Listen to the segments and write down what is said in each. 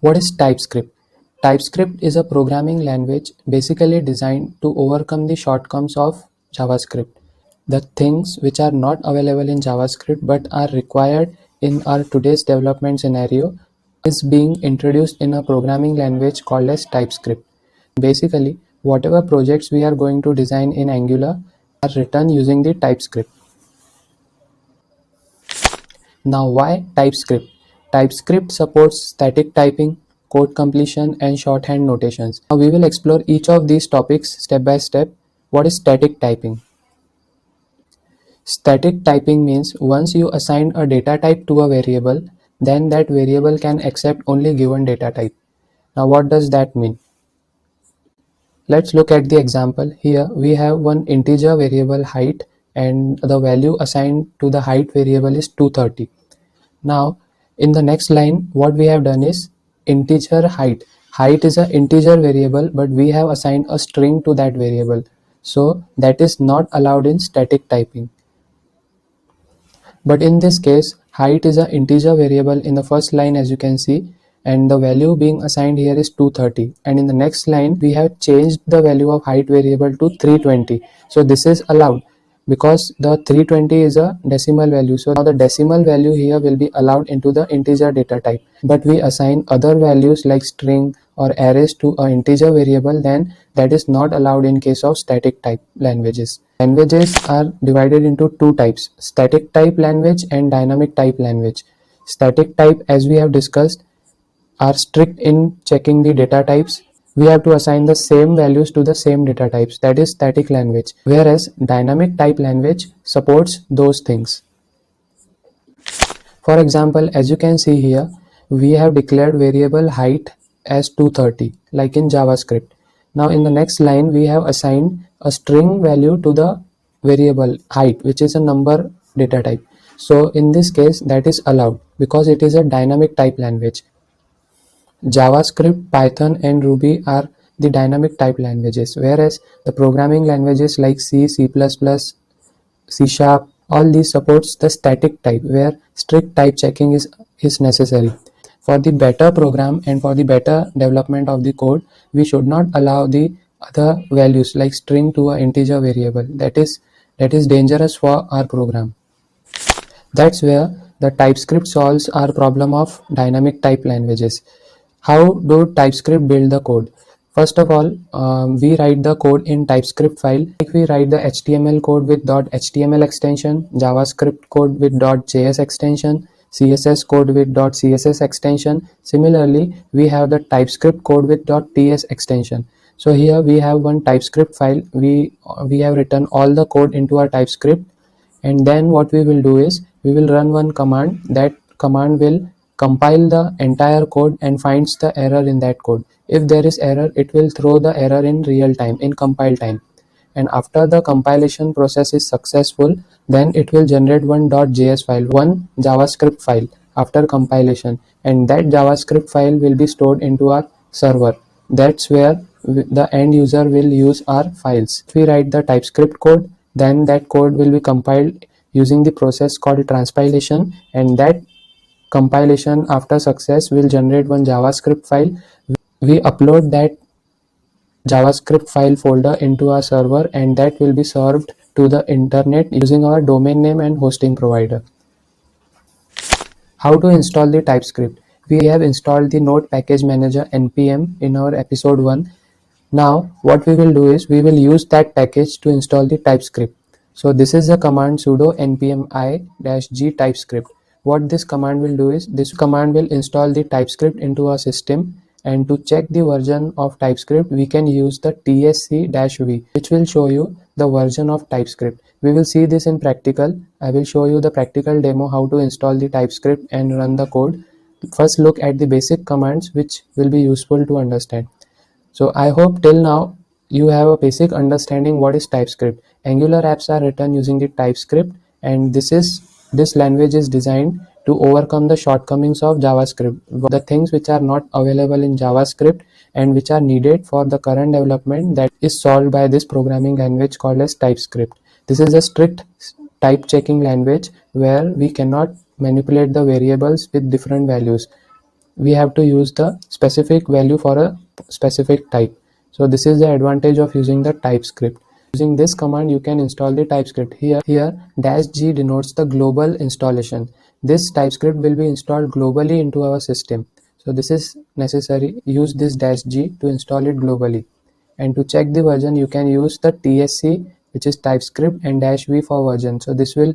What is TypeScript? TypeScript is a programming language basically designed to overcome the shortcomings of JavaScript. The things which are not available in JavaScript but are required in our today's development scenario is being introduced in a programming language called as TypeScript. Basically, whatever projects we are going to design in Angular are written using the TypeScript. Now, why TypeScript? TypeScript supports static typing, code completion, and shorthand notations. Now, we will explore each of these topics step by step. What is static typing? Static typing means once you assign a data type to a variable, then that variable can accept only given data type. Now, what does that mean? Let's look at the example. Here we have one integer variable height, and the value assigned to the height variable is 230. Now, in the next line, what we have done is integer height. Height is an integer variable, but we have assigned a string to that variable. So that is not allowed in static typing. But in this case, height is an integer variable in the first line, as you can see, and the value being assigned here is 230. And in the next line, we have changed the value of height variable to 320. So this is allowed because the 320 is a decimal value. So now the decimal value here will be allowed into the integer data type. But we assign other values like string or arrays to an integer variable, then that is not allowed in case of static type languages. Languages are divided into two types: static type language and dynamic type language. Static type, as we have discussed, are strict in checking the data types. We have to assign the same values to the same data types, that is static language, whereas dynamic type language supports those things. For example, as you can see here, we have declared variable height as 230 like in JavaScript. Now in the next line, we have assigned a string value to the variable height, which is a number data type. So in this case, that is allowed because it is a dynamic type language. JavaScript, Python, and Ruby are the dynamic type languages, whereas the programming languages like C, C++, C Sharp, all these supports the static type where strict type checking is necessary. For the better program and for the better development of the code, we should not allow the other values like string to an integer variable. That is dangerous for our program. That's where the TypeScript solves our problem of dynamic type languages. How do TypeScript build the code? First of all, we write the code in TypeScript file. Like we write the HTML code with .html extension, JavaScript code with .js extension, CSS code with .css extension. Similarly, we have the TypeScript code with .ts extension. So here we have one TypeScript file. We have written all the code into our TypeScript, and then what we will do is we will run one command. That command will compile the entire code and finds the error in that code. If there is error, it will throw the error in real time, in compile time. And after the compilation process is successful, then it will generate one .js file, one JavaScript file after compilation, and that JavaScript file will be stored into our server. That's where the end user will use our files. If we write the TypeScript code, then that code will be compiled using the process called transpilation, and that compilation after success will generate one JavaScript file. We upload that JavaScript file folder into our server, and that will be served to the internet using our domain name and hosting provider. How to install the TypeScript? We have installed the Node Package Manager npm in our episode 1. Now what we will do is we will use that package to install the TypeScript. So this is the command sudo npm i-g TypeScript. What this command will do is this command will install the TypeScript into our system, and to check the version of TypeScript we can use the tsc-v, which will show you the version of TypeScript. We will see this in practical. I will show you the practical demo how to install the TypeScript and run the code. First look at the basic commands which will be useful to understand. So I hope till now you have a basic understanding what is TypeScript. Angular apps are written using the TypeScript, and this language is designed to overcome the shortcomings of JavaScript, the things which are not available in JavaScript and which are needed for the current development, that is solved by this programming language called as TypeScript. This is a strict type checking language where we cannot manipulate the variables with different values. we have to use the specific value for a specific type. So this is the advantage of using the TypeScript. Using this command you can install the TypeScript. Here -g denotes the global installation. This TypeScript will be installed globally into our system. So this is necessary. Use this -g to install it globally. And to check the version you can use the tsc, which is TypeScript, and -v for version. So this will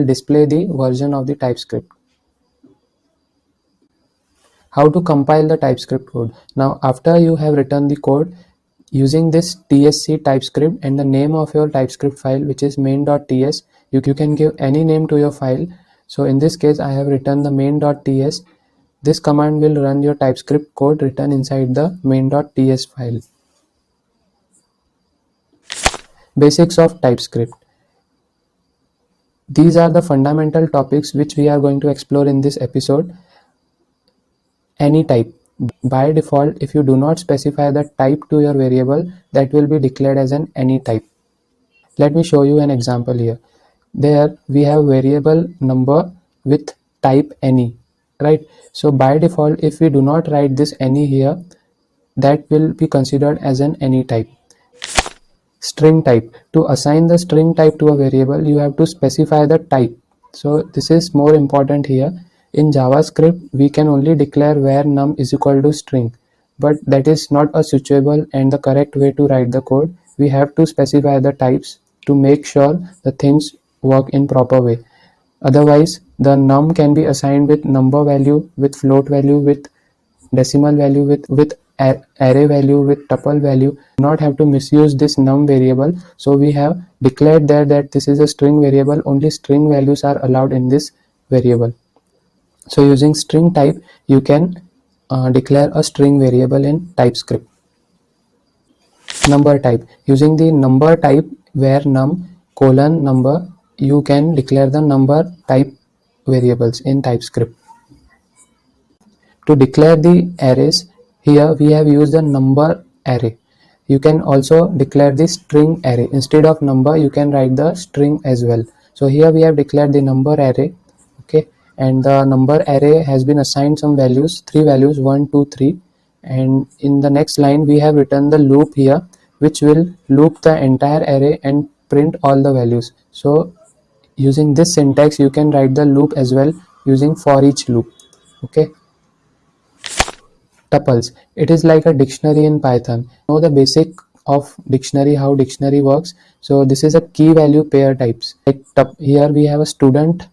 display the version of the TypeScript. How to compile the TypeScript code. Now after you have written the code using this tsc TypeScript and the name of your TypeScript file, which is main.ts, you can give any name to your file. So in this case I have written the main.ts. This command will run your TypeScript code written inside the main.ts file. Basics of TypeScript. These are the fundamental topics which we are going to explore in this episode. Any type. By default, if you do not specify the type to your variable, that will be declared as an any type. Let me show you an example here. There we have variable number with type any, right? So by default, if we do not write this any here, that will be considered as an any type. String type. To assign the string type to a variable, you have to specify the type. So this is more important here. In JavaScript, we can only declare where num is equal to string, but that is not a suitable and the correct way to write the code. We have to specify the types to make sure the things work in proper way. Otherwise, the num can be assigned with number value, with float value, with decimal value, with array value, with tuple value. Do not have to misuse this num variable. So we have declared there that this is a string variable. Only string values are allowed in this variable. So using string type, you can declare a string variable in TypeScript. Number type. Using the number type where num colon number, you can declare the number type variables in TypeScript. To declare the arrays, here we have used the number array. You can also declare the string array. Instead of number, you can write the string as well. So here we have declared the number array, okay, and the number array has been assigned some values, 3 values, 1, 2, 3, and in the next line we have written the loop here, which will loop the entire array and print all the values. So using this syntax, you can write the loop as well using for each loop, okay. Tuples. It is like a dictionary in Python. Know the basic of dictionary, how dictionary works. So this is a key value pair types. Like here we have a student,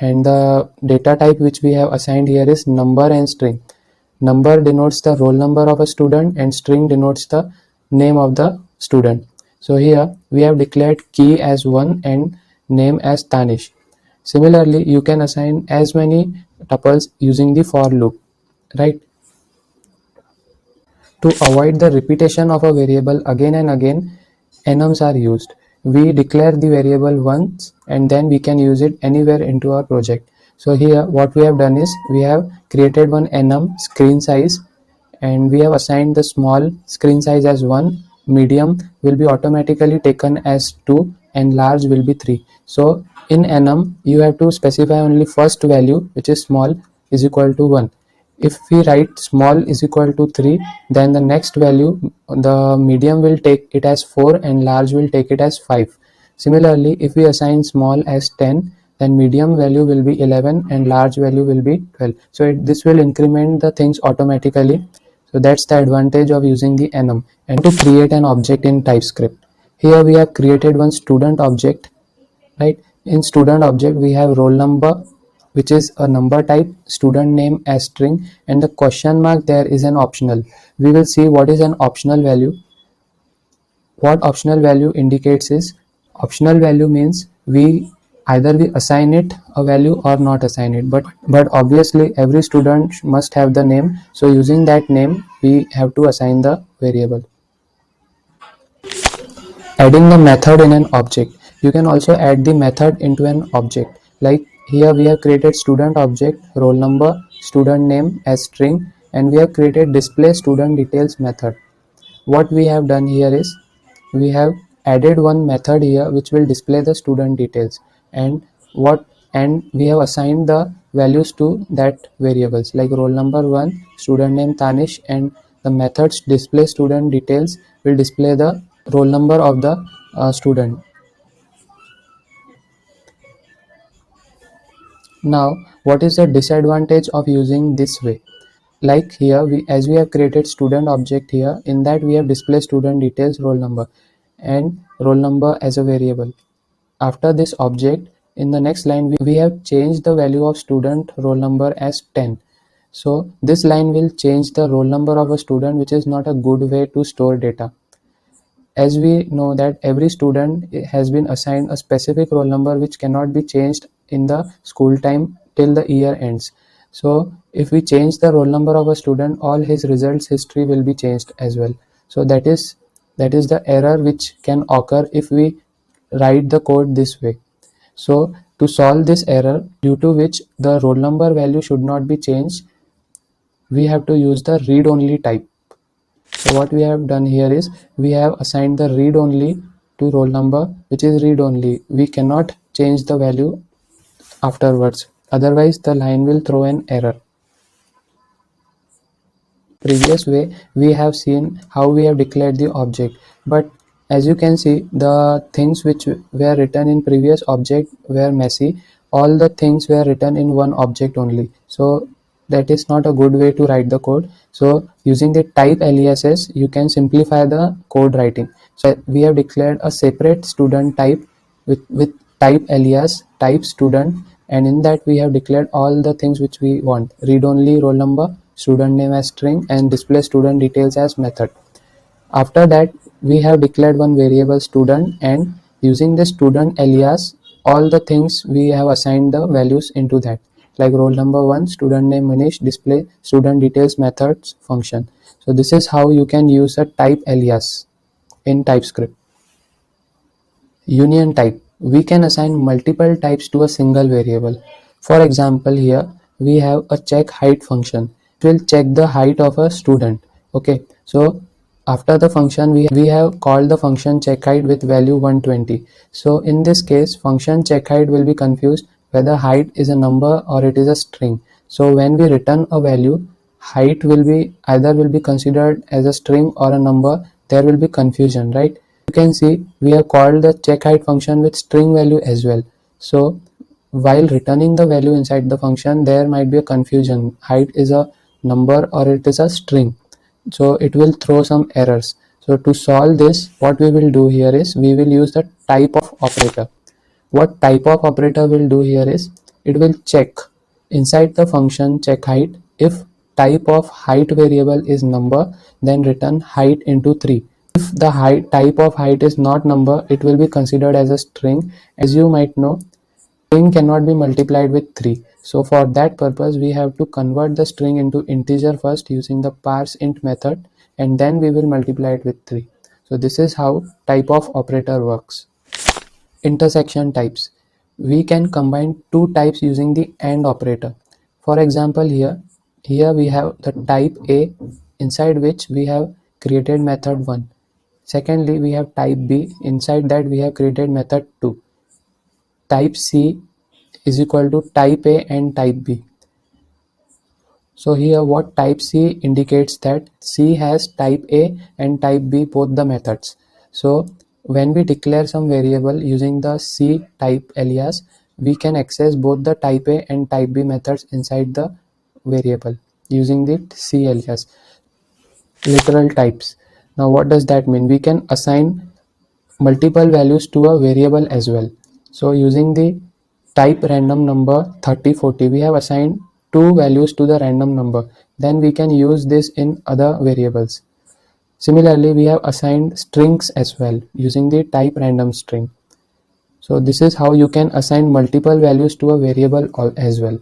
and the data type which we have assigned here is number and string. Number denotes the roll number of a student and string denotes the name of the student. So here we have declared key as 1 and name as Tanish. Similarly, you can assign as many tuples using the for loop, right? To avoid the repetition of a variable again and again, enums are used. We declare the variable once and then we can use it anywhere into our project. So here what we have done is we have created one enum screen size, and we have assigned the small screen size as 1, medium will be automatically taken as 2, and large will be 3. So in enum you have to specify only first value, which is small, is equal to 1. If we write small is equal to 3, then the next value, the medium will take it as 4 and large will take it as 5. Similarly, if we assign small as 10, then medium value will be 11 and large value will be 12. So this will increment the things automatically. So that's the advantage of using the enum. And to create an object in TypeScript, here we have created one student object, right? In student object we have roll number, which is a number type, student name as string, and the question mark there is an optional. We will see what is an optional value. What optional value indicates is, optional value means we either we assign it a value or not assign it, but obviously every student must have the name, so using that name we have to assign the variable. Adding the method in an object. You can also add the method into an object. Like here we have created student object, roll number, student name as string, and we have created display student details method. What we have done here is we have added one method here which will display the student details, and we have assigned the values to that variables, like roll number 1, student name Tanish, and the methods display student details will display the roll number of the student. Now, what is the disadvantage of using this way? Like here, as we have created student object here, in that we have display student details roll number and roll number as a variable. After this object, in the next line we have changed the value of student roll number as 10. So this line will change the roll number of a student, which is not a good way to store data. As we know that every student has been assigned a specific roll number which cannot be changed in the school time till the year ends. So if we change the roll number of a student, all his results history will be changed as well. So that is the error which can occur if we write the code this way. So to solve this error, due to which the roll number value should not be changed, we have to use the read only type. So what we have done here is we have assigned the read only to roll number, which is read only. We cannot change the value afterwards, otherwise the line will throw an error. Previous way we have seen how we have declared the object, but as you can see, the things which were written in previous object were messy. All the things were written in one object only, so that is not a good way to write the code. So using the type aliases, you can simplify the code writing. So we have declared a separate student type with type alias type student, and in that we have declared all the things which we want: read only roll number, student name as string, and display student details as method. After that, we have declared one variable student, and using the student alias, all the things we have assigned the values into that, like roll number 1, student name Manish, display student details methods function. So this is how you can use a type alias in TypeScript. Union type. We can assign multiple types to a single variable. For example, here we have a check height function. It will check the height of a student. Okay, so after the function we have called the function check height with value 120. So in this case, function check height will be confused whether height is a number or it is a string. So when we return a value, height will be considered as a string or a number. There will be confusion, right? You can see we have called the check height function with string value as well. So while returning the value inside the function, there might be a confusion: height is a number or it is a string. So it will throw some errors. So to solve this, what we will do here is we will use the type of operator. What type of operator will do here is it will check inside the function check height. If type of height variable is number, then return height into 3. If the height type of height is not number, it will be considered as a string. As you might know, string cannot be multiplied with 3. So for that purpose, we have to convert the string into integer first using the parseInt method, and then we will multiply it with 3. So this is how type of operator works. Intersection types. We can combine two types using the AND operator. For example, here we have the type A, inside which we have created method 1. Secondly, we have type B, inside that we have created method 2. Type C is equal to type A and type B. So here what type C indicates that C has type A and type B, both the methods. So when we declare some variable using the C type alias, we can access both the type A and type B methods inside the variable using the C alias. Literal types. Now what does that mean? We can assign multiple values to a variable as well. So using the type random number 3040, we have assigned two values to the random number. Then we can use this in other variables. Similarly, we have assigned strings as well using the type random string. So this is how you can assign multiple values to a variable as well.